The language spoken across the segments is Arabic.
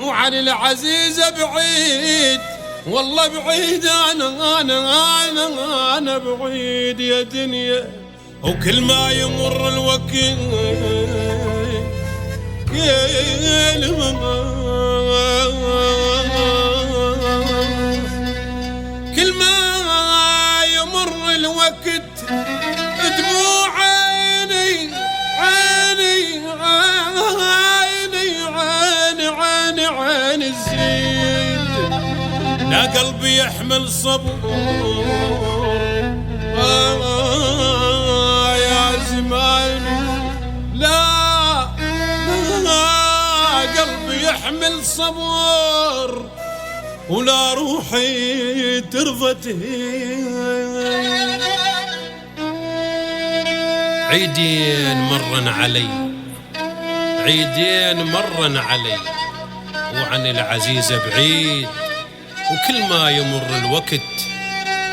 وعن العزيزة بعيد، والله بعيد أنا بعيد يا دنيا. وكل ما يمر الوقت كل ما يمر الوقت دموع عيني الزيد. لا قلبي يحمل صبر يا زماني، لا قلبي يحمل صبر ولا روحي ترضى تهين. عيدين مرن علي وعن العزيزة بعيد، وكل ما يمر الوقت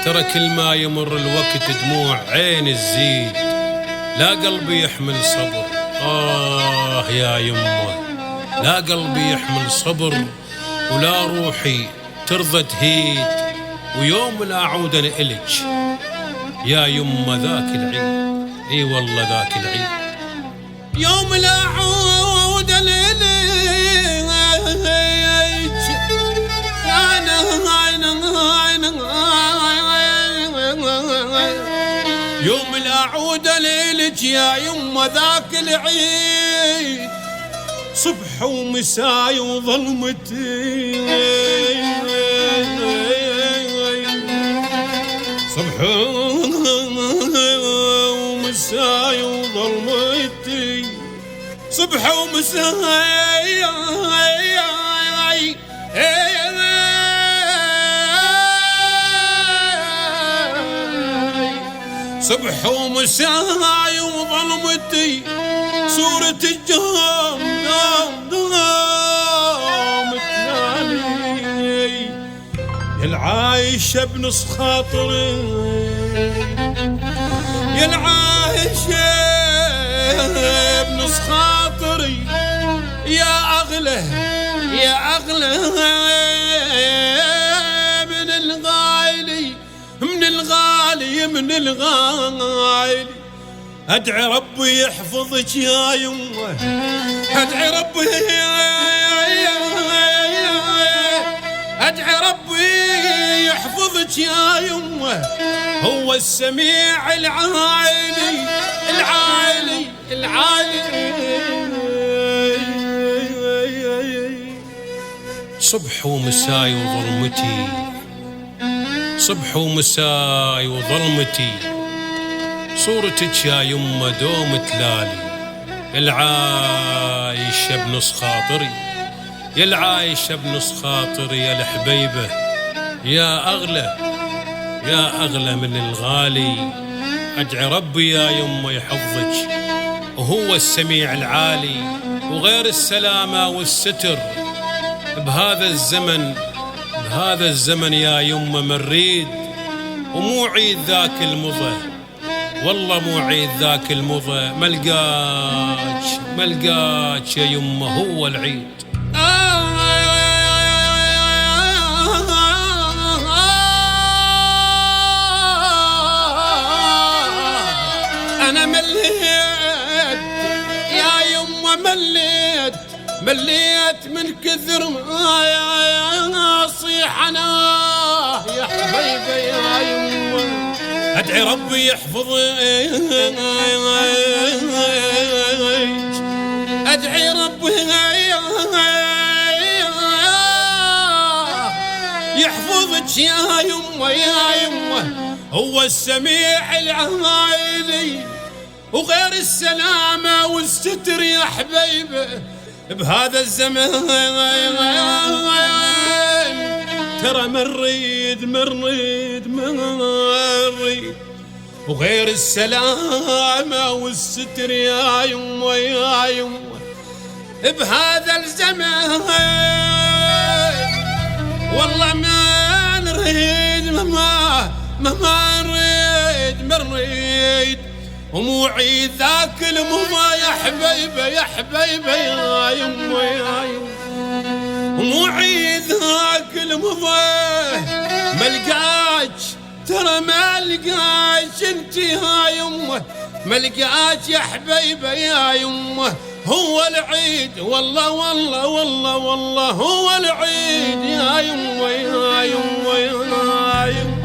ترى كل ما يمر الوقت دموع عين تزيد. لا قلبي يحمل صبر يا يمه، لا قلبي يحمل صبر ولا روحي ترضى تهيد. ويوم لا أعود أنا إلك يا يمه ذاك العيد، اي والله ذاك العيد. يوم لا أعود أنا يوم لا أعود ليلك يا يمه ذاك العيد، صبح ومساي وظلمتي، صبح ومساي وظلمتي، صبح ومساي صبح ومساي وظلمتي، صورة الجام تنالي. يا العايشة بنص خاطري، يا العايشة بنص خاطري، يا أغلى من الغالي. أدعي ربي يحفظك يا يمه، أدعي ربي يحفظك يا يمه، هو السميع العالي. صبح ومساي وظلمتي، صبح ومساي وظلمتي، صورتك يا يمه دوم تلالي. العايشة بنص خاطري، يا العايشة بنص خاطري، يا الحبيبة يا أغلى من الغالي. أدعي ربي يا يمه يحفظك وهو السميع العالي، وغير السلامة والستر بهذا الزمن يا يمه منريد. ومو عيد ذاك المضى، والله مو عيد ذاك المضى، ملقاك يا يمه هو العيد. أنا مليت يا يمه، مليت من كثر ما أصيح أنا يا حبيبي يا يمه. أدعي ربي يحفظك، أدعي ربي يحفظك يا يمه، هو السميع العالي، وغير السلامة والستر يا حبيبه بهذا الزمان. ترى مريد وغير السلامة والستر يا يمه بهذا الزمان. والله ما نريد ما نريد ومو عيد ذاك المضى يا حبيبه يا حبيبه يا يمه يا يمه، ومو عيد ذاك المضى ملقاك ترى ملقاك انتي يا يمه، ملقاك يا حبيبه يا يمه، هو العيد والله والله والله والله هو العيد يا يمه يا يمه يا يمه.